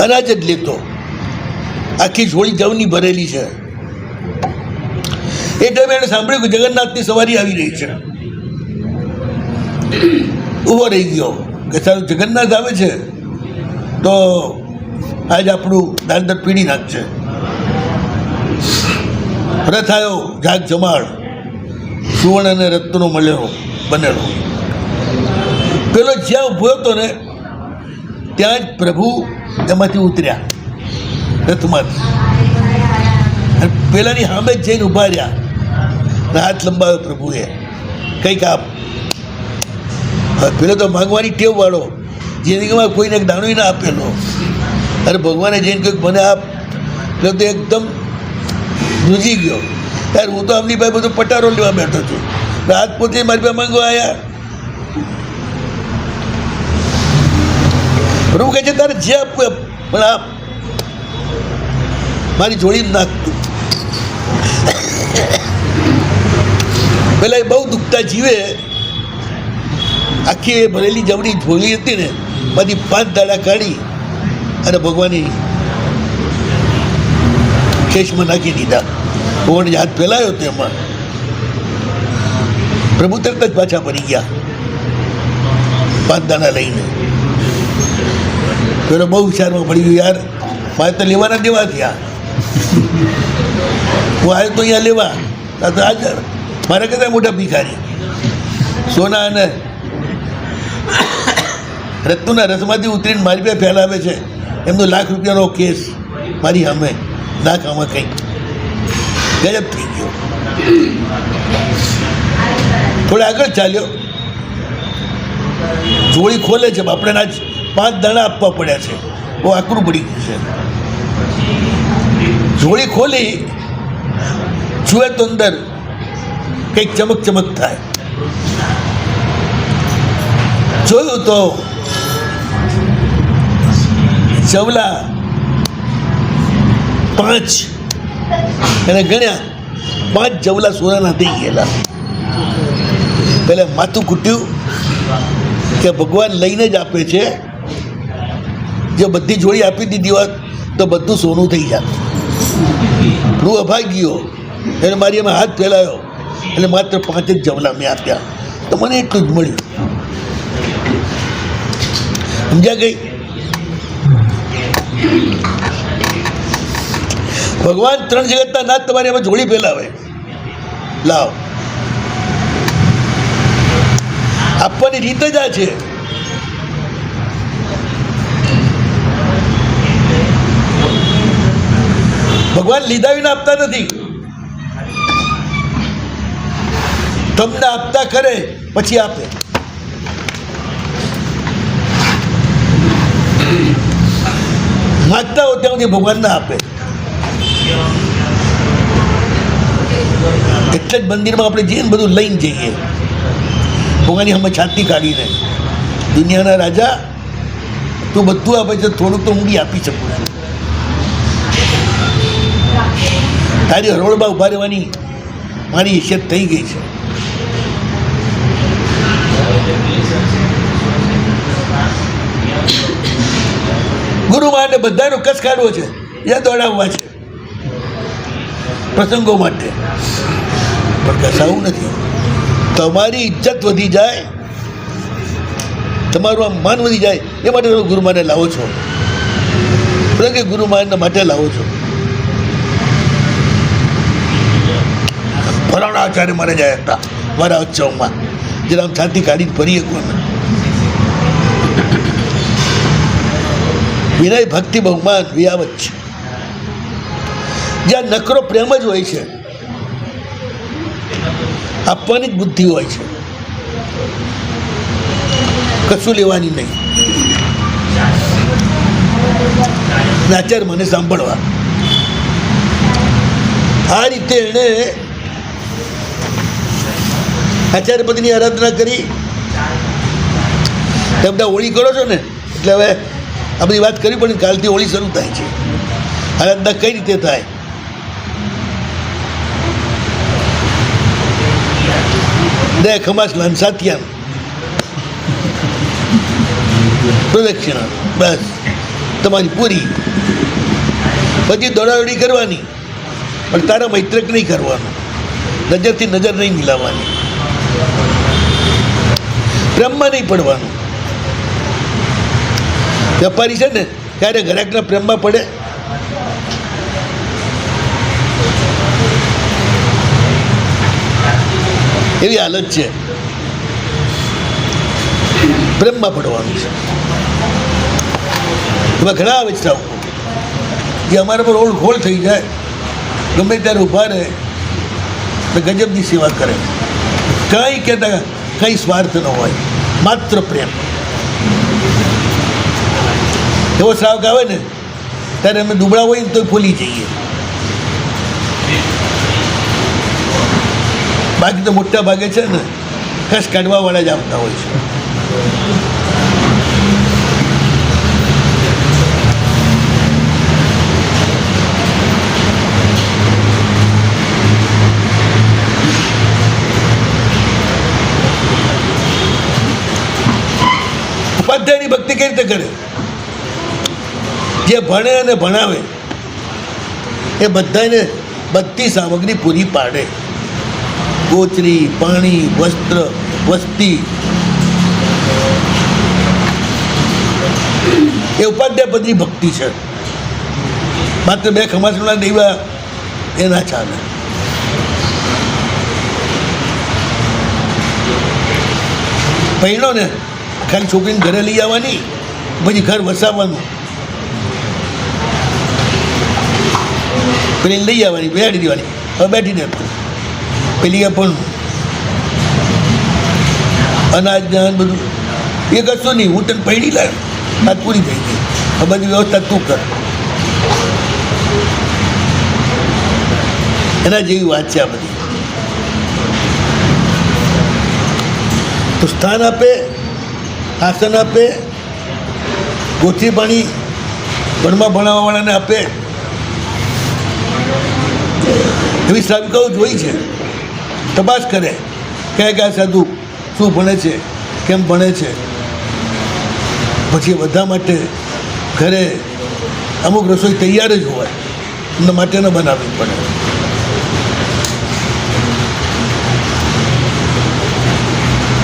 અનાજ જ લેતો, આખી ઝોળી જવની ભરેલી છે. એ ટાઈમે એણે સાંભળ્યું કે જગન્નાથની સવારી આવી રહી છે. ઊભો રહી ગયો કે સારું જગન્નાથ આવે છે તો આજ આપણું દાન દત્ત પીડી નાખશે. રથ આવ્યો, જાગ જમાડ, સુવર્ણ અને રત્નનો મળેલો બનેલો. પેલો જ્યાં ઊભો હતો ને ત્યાં જ પ્રભુ એમાંથી ઉતર્યા રથમાંથી, અને પેલાની સામે જ જઈને ઊભા રહ્યા અને હાથ લંબાવ્યો પ્રભુએ, કંઈક આપ. પેલો તો માંગવાની ટેવ વાળો, જિંદગીમાં કોઈને દાણો ના આપેલો, અરે ભગવાને જઈને કંઈક મને આપ, પેલો તો એકદમ ધ્રુજી ગયો. યાર હું તો આમની પાસે બધો પટારો લેવા બેઠો છું, હાથ પોતે મારી પાસે માંગવા આવ્યા. પ્રભુ કહે છે તારે જે આપવું પણ આપ, મારી જોડી નાખતું. પેલા એ બહુ દુખતા જીવે, આખી એ ભરેલી જમણી ઝોલી હતી ને બધી 5 દાડા કાઢી અને ભગવાનની ખેસમાં નાખી દીધા. ભગવાને હાથ ફેલાયો તેમાં પ્રભુ તરત જ પાછા પડી ગયા 5 દાણા લઈને. પેલો બહુ વિચારમાં પડી ગયો, યાર મારે તો લેવાના દેવા થયા, હું આવ્યો તો અહીંયા લેવા, આ તો હાજર મારા કરતા મોટા ભિખારી. સોના અને રત્નના રથમાંથી ઉતરીને મારી પાસે ફેલાવે છે, એમનો ₹1,00,000 કેસ મારી સામે, નાખ આમાં કંઈક ગજબ થઈ ગયો. થોડા આગળ ચાલ્યો, જોડી ખોલે છે, આપણે આજ 5 દાણા આપવા પડ્યા છે, બહુ આકરું પડી ગયું છે. જોડી ખોલી જુએ તો અંદર કંઈક ચમક ચમક થાય. જોયું તો જવલા 5, એને ગણ્યા 5 જવલા સોનાના થઈ ગયેલા. પહેલાં માથું કૂટ્યું કે ભગવાન લઈને જ આપે છે, જો બધી જોડી આપી દીધી હોત તો બધું સોનું થઈ જાત. રૂ અભાગ્યો એને મારી એમાં હાથ ફેલાયો એટલે માત્ર 5 જ જવલા મેં આપ્યા, તો મને એટલું જ મળ્યું. સમજ્યા ગઈ? ભગવાન 3 જગતના નાથ તમારી એમાં જોડી ફેલાવે. લાવ, આપવાની રીત જ આ છે. ભગવાન લીધા વિના આપતા નથી, તમને આપતા કરે પછી આપે. માગતા હો ત્યાં સુધી ભગવાન ના આપે. એટલે જ મંદિરમાં આપણે જઈએ ને બધું લઈને જઈએ, ભગવાનની અમે છાતી કાઢીને, દુનિયાના રાજા તું બધું આપે છે, થોડુંક તો હું બી આપી શકું છું. તારી હરોળમાં ઊભા રહેવાની મારી હિસ્સત થઈ ગઈ છે. ગુરુ માટે બધાનો કસ કાઢવો છે, યા દોડાવવા છે પ્રસંગો માટે, પણ કસાવું નથી. તમારી ઇજ્જત વધી જાય, તમારું આમ માન વધી જાય, એ માટે તમે ગુરુમાને લાવો છો, કે ગુરુમાનના માટે લાવો છો. ફલાણા આચાર્ય મારે જાય હતા મારા ઉત્સવમાં, જરા આમ શાંતિ કાઢીને ફરીએ કોને. વિનય ભક્તિ બહુમાન વિયાવત છે. જ્યાં નકરો પ્રેમ જ હોય છે, આપવાની જ બુદ્ધિ હોય છે, કશું લેવાની નહીં. આચાર્ય મને સાંભળવા, આ રીતે એણે આચાર્ય પતિની આરાધના કરી. તમે હોળી કરો છો ને, એટલે હવે આ બધી વાત કરી પણ કાલથી હોળી શરૂ થાય છે. આરાધના કઈ રીતે થાય? દે ખમાસ લાંસાતિયાન પ્રદક્ષિણા, બસ તમારી પૂરી. પછી દોડાદોડી કરવાની, પણ તારા મૈત્રક નહીં કરવાનું, નજરથી નજર નહીં મિલાવવાની, પ્રેમમાં નહીં પડવાનું. વેપારી છે ને ક્યારે ગ્રાહકના પ્રેમમાં પડે? એવી હાલત છે. પ્રેમમાં પડવાનું છે. એમાં ઘણા આવે છે જે અમારા પર ઓળખોળ થઈ જાય, ગમે ત્યારે ઊભા રહે ને ગજબની સેવા કરે. કંઈ કહેતા કંઈ સ્વાર્થ ન હોય, માત્ર પ્રેમ. એવો શ્રાવક આવે ને ત્યારે અમે દુબળા હોય ને તો ફૂલી જઈએ. બાકી તો મોટા ભાગે છે ને કશ કાઢવાવાળા જ આવતા હોય છે. ઉપાધ્યાયની ભક્તિ કઈ રીતે કરે? જે ભણે અને ભણાવે એ બધાને બધી સામગ્રી પૂરી પાડે. ગોચરી, પાણી, વસ્ત્ર, વસ્તી, એ ઉપાધ્યાય પદની ભક્તિ છે. માત્ર બે ખમાસણા દેવા એ ના ચાલે. પહેલો ને ખાલી છોકરીને ઘરે લઈ આવવાની, પછી ઘર વસાવવાનું, પેલી લઈ આવવાની, બેસાડી દેવાની, હવે બેઠીને પેલી પણ અનાજ દાન બધું એ કશું નહીં, હું તને પૈડી લાવ, વાત પૂરી થઈ ગઈ, આ બધી વ્યવસ્થા તું કર. એના જેવી વાત છે આ બધી. તો સ્થાન આપે, આસન આપે, ગોથી પાણી ભણવા ભણાવવાવાળાને આપે. એવી શ્રાવિકાઓ જોઈ છે. તપાસ કરે કયા કયા સાધુ શું ભણે છે, કેમ ભણે છે. પછી બધા માટે ઘરે અમુક રસોઈ તૈયાર જ હોય, એમના માટે ન બનાવવી પડે.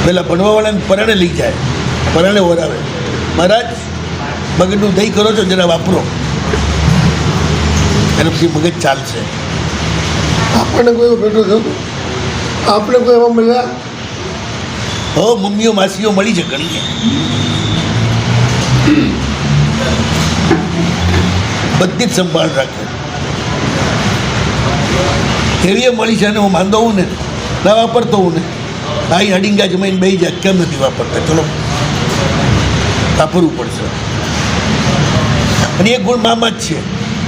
પહેલાં ભણવાવાળાને પરાણે લઈ જાય, પરાણે ઓરાવે, મહારાજ મગજનું દહીં કરો છો, જરા વાપરો, એના પછી મગજ ચાલશે. આપણને કોઈ ભેટું થયું? આપણે કોઈ એમાં મળ્યા? હો, મમ્મીઓ માસીઓ મળી છે ઘણી, બધી જ સંભાળ રાખે. એવી મળી છે ને હું માંદો હોઉં ને ના વાપરતો હોઉં ને, અહીં અડીંગા જમાઈને બેસી જાય, કેમ નથી વાપરતા, ચલો વાપરવું પડશે. અને એક ગુણ મામા જ છે,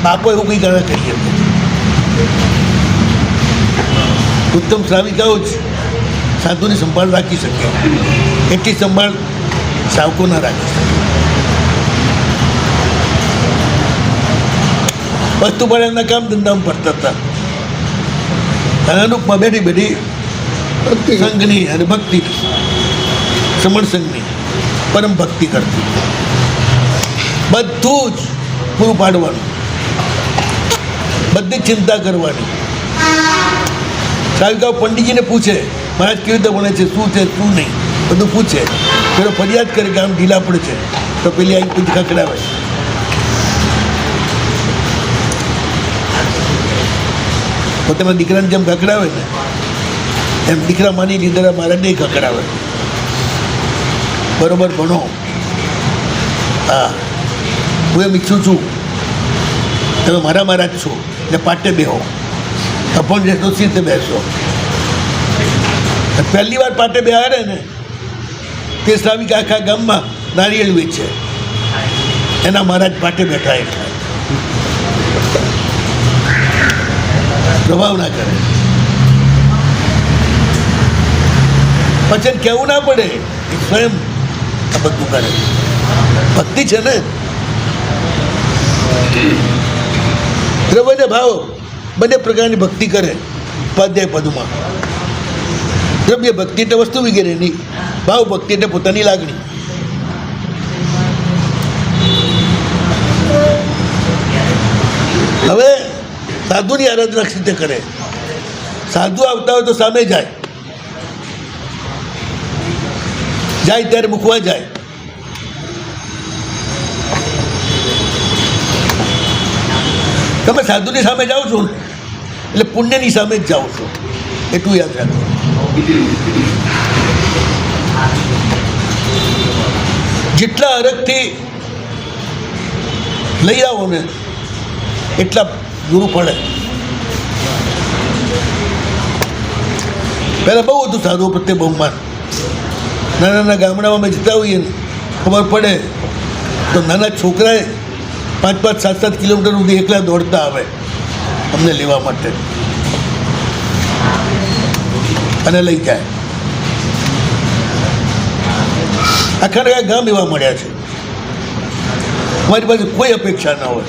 બાપો એવું કંઈ ગણા કરીએ. ઉત્તમ શ્રાવિકાઓ જ સાધુની સંભાળ રાખી શકે, એટલી સંભાળ સાવકો ના રાખી શકે. વસ્તુ ભાડાના કામ ધંધામાં પડતા હતા, અને અનુપમાં બેઠી બેઠી સંઘની અને ભક્તિની, સમણ સંઘની પરમ ભક્તિ કરતી. બધું જ પૂરું પાડવાનું, બધી ચિંતા કરવાની. શ્રાવિકાઓ પંડિતજીને પૂછે, મહારાજ કેવી રીતે ભણે છે, શું છે શું નહીં, બધું પૂછે. પેલો ફરિયાદ કરે કે આમ ઢીલા પડે છે, તો પેલી આવી પૂછ ખકડાવે. પોતાના દીકરાને જેમ ખકડાવે ને એમ દીકરા માની લીધા મહારાજને ખકડાવે. બરોબર ભણો. હા, હું એમ ઈચ્છું છું તમે મારા મહારાજ છો એટલે પાટે બેહો, અપણ રહેશો સીધે બેસો. પહેલી વાર પાટે બેહાડે ને તે શ્રાવિક આખા ગામમાં નારિયેળ વેચે, એના મહારાજ પાટે બેઠા એટલે પ્રભાવ ના કરે. પછી કહેવું ના પડે, એ સ્વયં આ બધું કરે. ભક્તિ છે ને, દ્રવ્ય ભાવ બંને પ્રકારની ભક્તિ કરે. ઉપાધ્યાય પદમાં દ્રવ્ય ભક્તિ એટલે વસ્તુ વગેરેની, ભાવ ભક્તિ એટલે પોતાની લાગણી. હવે સાધુની આરાધના રીતે કરે. સાધુ આવતા હોય તો સામે જાય ત્યારે મૂકવા જાય. તમે સાધુની સામે જાઓ છો એટલે પુણ્યની સામે જ જાઓ છો, એટલું યાદ રાખો. જેટલા હરખથી લઈ આવો ને એટલા ગુરુ પડે. પહેલાં બહુ હતું સાધુઓ પ્રત્યે બહુમાન. નાના નાના ગામડામાં અમે જતા હોઈએ ને ખબર પડે તો નાના છોકરાએ 5-5, 7-7 કિલોમીટર સુધી એકલા દોડતા આવે અમને લેવા માટે અને લઈ જાય. આખા આખા ગામ એવા મળ્યા છે. અમારી પાસે કોઈ અપેક્ષા ના હોય.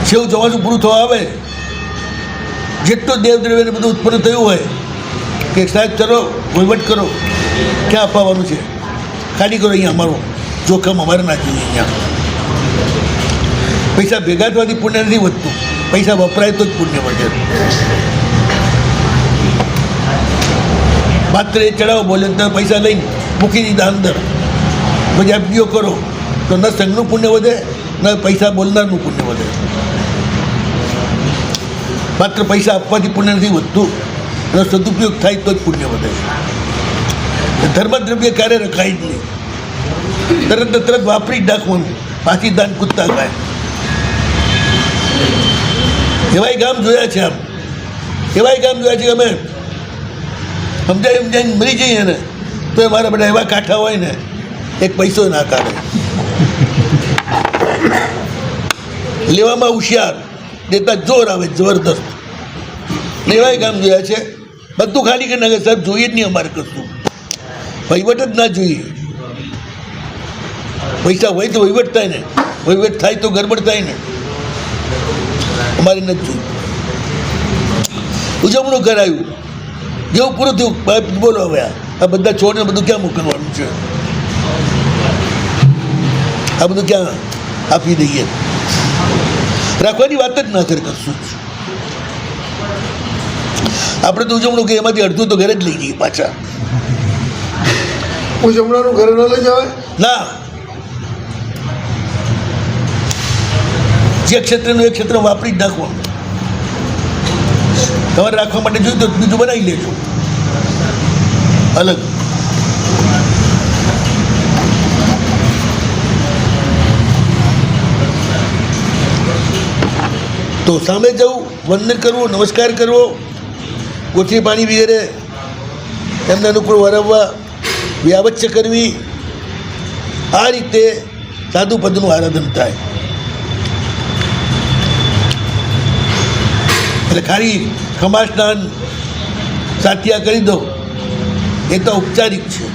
જેવું ચોમાસું પૂરું થવા આવે જેટલું દેવદ્રવ્યને બધું ઉત્પન્ન થયું હોય કે સાહેબ ચલો વહીવટ કરો, ક્યાં અપાવવાનું છે, ખાલી કરો, અહીંયા અમારું જોખમ અમારે ના જોઈએ. અહીંયા પૈસા ભેગા થવાથી પુણ્ય નથી વધતું, પૈસા વપરાય તો જ પુણ્ય વધે. માત્ર એ ચડાવો બોલે તમે પૈસા લઈને મૂકી દીધા અંદર, પછી આપીઓ કરો તો ન સંઘનું પુણ્ય વધે ન પૈસા બોલનારનું પુણ્ય વધે. માત્ર પૈસા આપવાથી પુણ્ય નથી વધતું, એનો સદુપયોગ થાય તો જ પુણ્ય વધે. ધર્મદ્રવ્ય ક્યારે રખાય જ નહીં, તરત ને તરત વાપરી જ નાખવાનું, પાછી દાન કૂદતા ખાય. એવાય ગામ જોયા છે. આમ એવાય ગામ જોયા છે કે અમે સમજાઈને મરી જઈએ ને તો એ મારા બધા એવા કાંઠા હોય ને એક પૈસો ના કાઢે. લેવામાં હોશિયાર, દેતા જોર આવે જબરદસ્ત. એવાય ગામ જોયા છે. બધું ખાલી કરી નાખે સાહેબ, જોઈએ જ નહીં અમારે કશું, વહીવટ જ ના જોઈએ. પૈસા હોય તો વહીવટ થાય ને, વહીવટ થાય તો ગરબડ થાય ને. અમારે નથી જોયું. ઉજવણું કરાયું, જેવું પૂરું થયું બોલો હવે આ બધા છોડને બધું ક્યાં મોકલવાનું છે, આ બધું ક્યાં આપી દઈએ. રાખવાની વાત જ ના કરે કશું. આપણે તો ઉજવણું કે એમાંથી અડધું તો ઘરે જ લઈ જઈએ પાછા. ઉજવણાનું ઘરે ન લઈ જવાય ના, જે ક્ષેત્રનું એ ક્ષેત્ર વાપરી જ નાખવાનું. તમારે રાખવા માટે જોયું તો બીજું બનાવી લેજો અલગ. તો સામે જવું, વંદન કરવું, નમસ્કાર કરવો, કોઠી પાણી વગેરે એમને અનુકૂળ વરવવા, વ્યાવચ્ય કરવી. આ રીતે સાધુ પદનું આરાધન થાય. એટલે ખાલી ખમા સ્નાન સાત્યા કરી દો એ તો ઔપચારિક છે.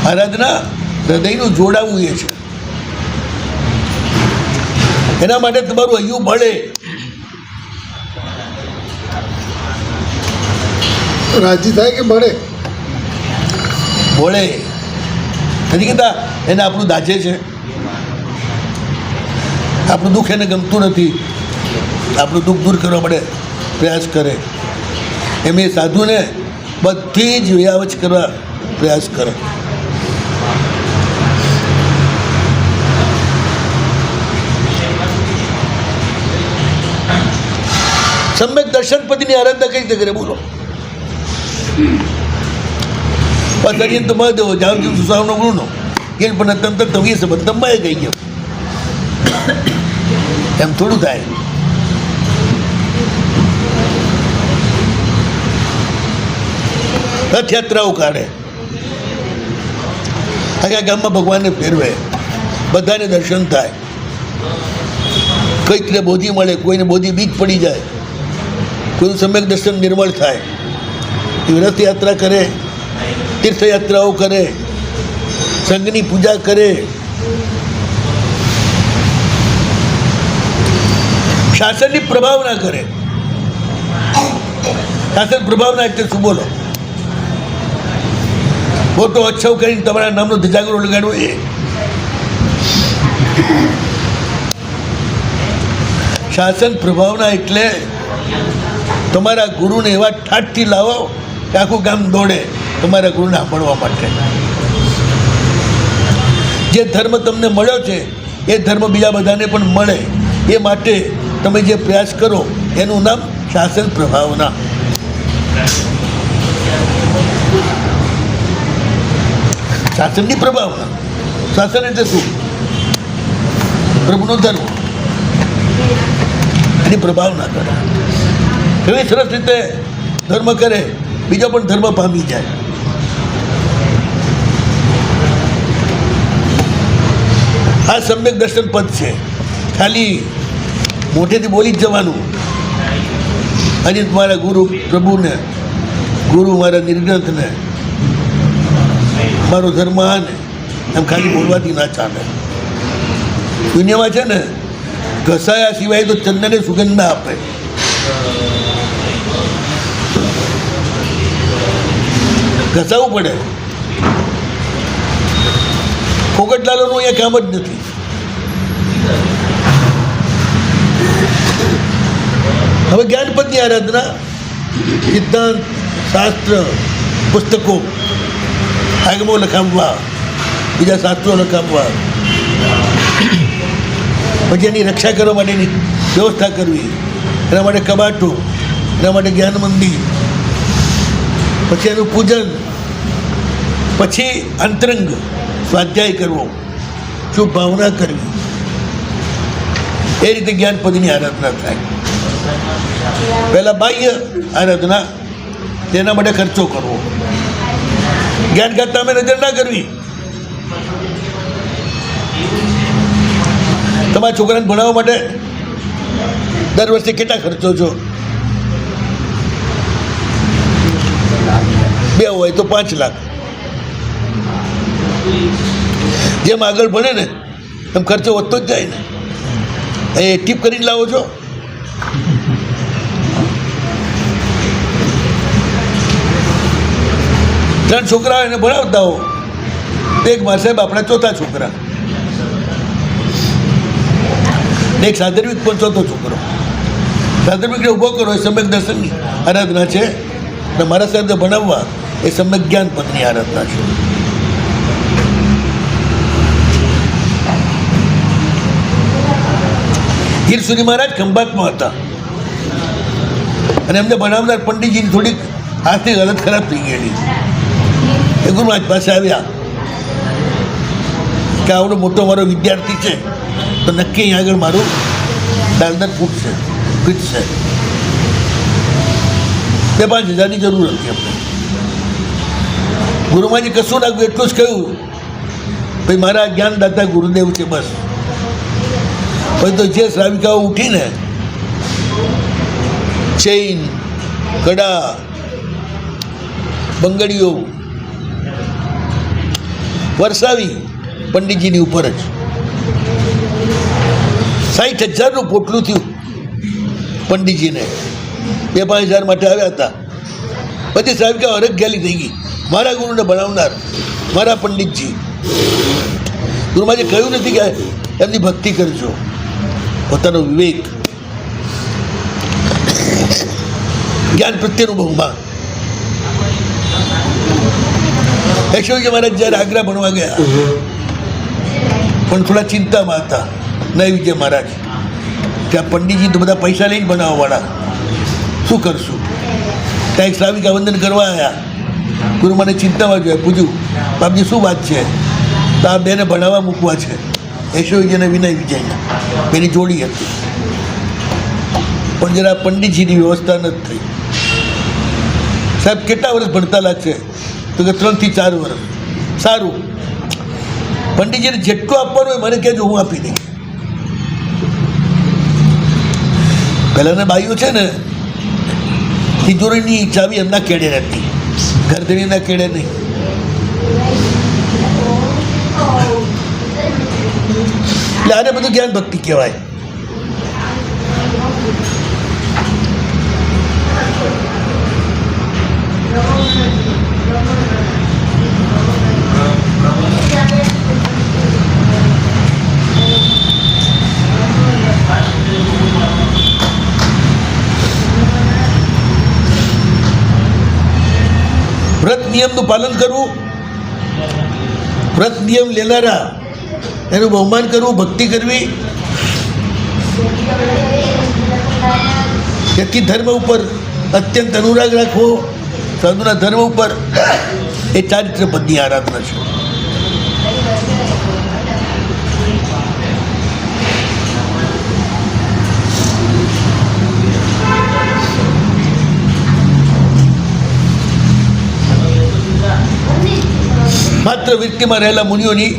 આરાધના હૃદયનું જોડાવું એ છે. એના માટે તમારું હૈયું બળે. રાજી થાય કે બળે? બોલે નથી કહેતા એને આપણું દાજે છે, આપણું દુઃખ એને ગમતું નથી, આપણું દુઃખ દૂર કરવા માટે પ્રયાસ કરે. એમ એ સાધુને બધી જ વ્યાવચ કરવા પ્રયાસ કરે. સમ્યક દર્શન પતિની આરાધના કઈ રીતે કરે બોલો? પતરીએ તો મહાદેવ જાવજી સુસાવનો ગુણનો એ પણ તંત્ર તવીએ છે બદલમાં ગઈ ગયો. એમ થોડું થાય. રથયાત્રાઓ કાઢે, આખા ગામમાં ભગવાનને ફેરવે, બધાને દર્શન થાય. કંઈકને બોધી મળે, કોઈને બોધી બીક પડી જાય, કોઈનું સમ્યક દર્શન નિર્મળ થાય. એ રથયાત્રા કરે, તીર્થયાત્રાઓ કરે, સંઘની પૂજા કરે. શાસનની પ્રભાવના કરે. શાસન પ્રભાવના એટલે શું બોલો? મોટો અચ્છવ કરીને તમારા નામનો ધજાગરો લગાડવો એ શાસન પ્રભાવના. એટલે તમારા ગુરુને એવા ઠાઠથી લાવો કે આખું ગામ દોડે તમારા ગુરુને સાંભળવા માટે. જે ધર્મ તમને મળ્યો છે એ ધર્મ બીજા બધાને પણ મળે એ માટે તમે જે પ્રયાસ કરો એનું નામ શાસન પ્રભાવના. શાસનની પ્રભાવના. શાસન એટલે શું? પ્રભુનો ધર્મ, એની પ્રભાવના કરે. એવી સરસ રીતે ધર્મ કરે, બીજો પણ ધર્મ પામી જાય. આ સમ્યક દર્શન પદ છે. ખાલી મોઢેથી બોલી જ જવાનું, આજે મારા ગુરુ પ્રભુને, ગુરુ મારા નિર્ગ્રંથને, મારો ધર્મ આને, એમ ખાલી બોલવાથી ના ચાલે. દુનિયામાં છે ને, ઘસાયા સિવાય તો ચંદનને સુગંધ ના આપે. ઘસાવવું પડે. ફોગટલાલોનું અહીંયા કામ જ નથી. હવે જ્ઞાનપદની આરાધના, સિદ્ધાંત, શાસ્ત્ર, પુસ્તકો, આગમો લખાવવા, બીજા શાસ્ત્રો લખાવવા, પછી એની રક્ષા કરવા માટેની વ્યવસ્થા કરવી, એના માટે કબાટો, એના માટે જ્ઞાન મંદિર, પછી એનું પૂજન, પછી અંતરંગ સ્વાધ્યાય કરવો, શુભ ભાવના કરવી. એ રીતે જ્ઞાનપદની આરાધના થાય. પહેલાં બાહ્ય આરાધના, તેના માટે ખર્ચો કરવો. જ્ઞાન ખાતા અમે નજર ના કરવી. તમારા છોકરાને ભણાવવા માટે દર વર્ષે કેટલા ખર્ચો છો? 2 હોય તો 5 લાખ. જેમ આગળ ભણે ને એમ ખર્ચો વધતો જ જાય ને. એ ટીપ કરીને લાવો છો. ત્રણ છોકરા એને ભણાવતા હો તો એક માર સાહેબ આપણા ચોથા છોકરા, ને એક સાધર્મિક પણ ચોથો છોકરો. સાધર્મિકને ઊભો કરો એ સમ્યક દર્શનની આરાધના છે, અને મારા સાહેબને ભણાવવા એ સમ્યક જ્ઞાન પદની આરાધના છે. ગીરસુરી મહારાજ ખંભાતમાં હતા, અને એમને ભણાવનાર પંડિતજીની થોડીક હાથની હાલત ખરાબ થઈ ગયેલી. એ ગુરુ મહારાજ પાસે આવ્યા કે આવડો મોટો મારો વિદ્યાર્થી છે, તો નક્કી અહીં આગળ મારું દાલદાર ફૂટશે, પીટશે. 2-5 હજારની જરૂર હતી અમને. ગુરુમાજી કશું નાખ્યું, એટલું જ કહ્યું, ભાઈ મારા જ્ઞાનદાતા ગુરુદેવ છે, બસ. પછી તો જે શ્રાવિકાઓ ઉઠીને ચેઇન, કડા, બંગડીઓ વરસાવી પંડિતજીની ઉપર જ. 60,000નું પોટલું થયું પંડિતજીને. 2-5 હજાર માટે આવ્યા હતા. પછી શ્રાવિકા હરખ ગેલી થઈ ગઈ. મારા ગુરુને ભણાવનાર મારા પંડિતજી. ગુરુમાજી કહ્યું નથી કે એમની ભક્તિ કરજો, પોતાનો વિવેક, જ્ઞાન પ્રત્યેનું બહુમાન. યશોજી મહારાજ જ્યારે આગ્રા ભણવા ગયા, પણ થોડા ચિંતામાં હતા. નહીં વિજય મહારાજ, ત્યાં પંડિતજી તો બધા પૈસા લઈને બનાવવાવાળા, શું કરશું? ત્યાં એક શ્રાવિકા વંદન કરવા આવ્યા. ગુરુ મને ચિંતામાં જોયા, પૂછ્યું બાપજી શું વાત છે? તો આ બેને ભણાવવા મૂકવા છે. યશોજી અને વિનય વિજયના બેની જોડી હતી, પણ જરા પંડિતજીની વ્યવસ્થા નથી થઈ. સાહેબ કેટલા વર્ષ ભણતા લાગશે? તો કે 3 થી 4 વર્ષ. સારું, પંડિતજીને જેટલું આપવાનું હોય મને કહેજો, હું આપી દઈશ. પહેલાંના બાઈઓ છે ને, તિજોરીની ચાવી એમના કેડે રહેતી, ઘરધણીના કેડે નહીં. એટલે આને બધું જ્ઞાન ભક્તિ કહેવાય. વ્રત નિયમનું પાલન કરવું, વ્રત નિયમ લેનારા એનું બહુમાન કરવું, ભક્તિ કરવી, વ્યક્તિ ધર્મ ઉપર અત્યંત અનુરાગ રાખવો, સાધુના ધર્મ ઉપર, એ ચારિત્ર પદની આરાધના છે. માત્ર વૃત્તિમાં રહેલા મુનિઓની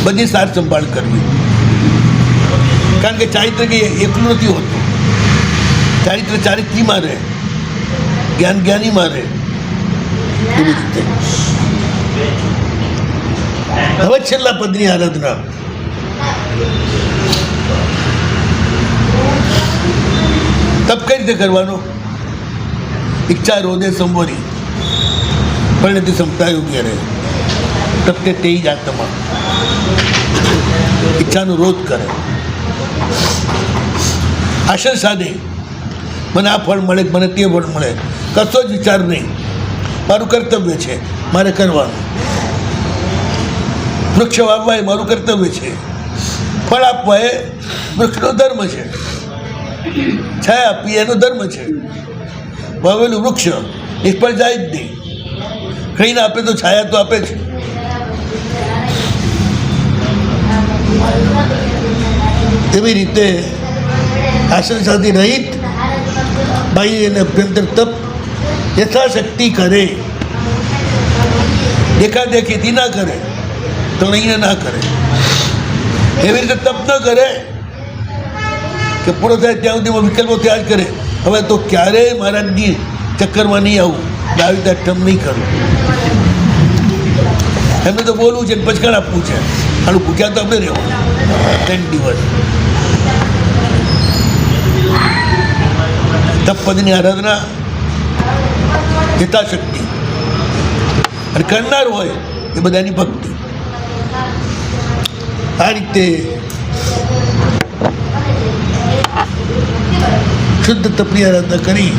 બધી સાર સંભાળ કરવી, કારણ કે ચારિત્ર કે એકલું નથી હોતું. ચારિત્ર ચારિત્રીમાં રહે, જ્ઞાન જ્ઞાનીમાં રહે, એવી રીતે. હવે છેલ્લા પદની આરાધના. તપ કઈ રીતે કરવાનો? ઈચ્છા રોદે સંવરી પરિણતિ ક્ષમતા યોગ્ય રહે. તપતે તે જ આત્મા ઈચ્છાનો રોધ કરે. આશા સાધે મને આ ફળ મળે, મને તે ફળ મળે, કશો જ વિચાર નહીં. મારું કર્તવ્ય છે, મારે કરવાનું. વૃક્ષ વાવવા એ મારું કર્તવ્ય છે, ફળ આપવા એ વૃક્ષનો ધર્મ છે, છાયા આપવી એનો ધર્મ છે. વાવેલું વૃક્ષ નિષ્ફળ જાય જ નહીં. કહીને આપે તો છાયા તો આપે છે. એવી રીતે આસન સાધી રહિત બાહ્ય અને અભ્યંતર તપ યથાશક્તિ કરે. દેખાદેખીથી ના કરે, તણીને ના કરે. એવી રીતે તપ ન કરે કે પૂરો થાય ત્યાં સુધીમાં વિકલ્પો ત્યાર કરે. હવે તો ક્યારેય મહારાજની ચક્કરમાં નહીં આવું, દાવી દાટમ નહીં કરું. એમને તો બોલવું છે, પચકાણ આપવું છે. આનું પૂછ્યા તો આપણે રહેવું 3 દિવસ. તપપદની આરાધના યથાશક્તિ, અને કરનાર હોય એ બધાની ભક્તિ. આ રીતે શુદ્ધ તપની આરાધના કરી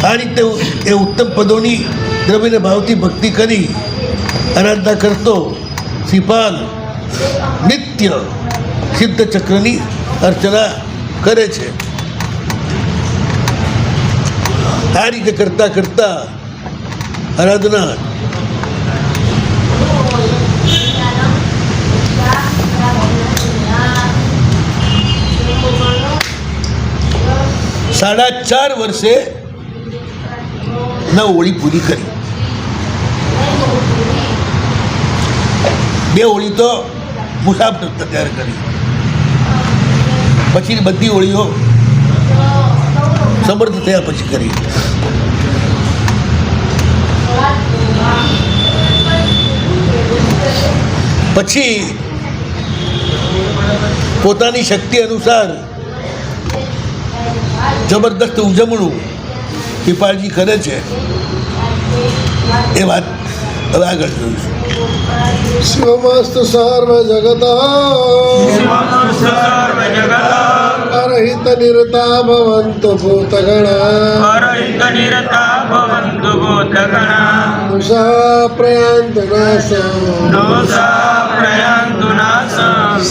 આ રીતે એ ઉત્તમ પદોની દ્રવ્યને ભાવથી ભક્તિ કરી આરાધના કરતો શ્રીપાલ નિત્ય સિદ્ધ ચક્રની અર્ચના કરે છે. આ રીતે કરતા કરતા આરાધના ₹4.5 વર્ષે 9 હોળી પૂરી કરી. 2 હોળી તો મુસાફર ત્યારે કરી. પછીની બધી હોળીઓ સમર્થ થયા પછી કરી. પછી પોતાની શક્તિ અનુસાર જબરદસ્ત ઉજવણું કૃપાળજી કરે છે. એ વાત હવે આગળ જોઈશું. શિવમસ્તુ સર્વ જગત અરહિત નિરતા ભવંતુ ભૂતગણા દોષા પ્રયાન્તુ નાશ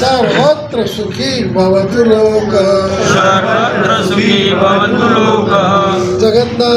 સર્વત્ર સુખી ભવતુ લોક જગતના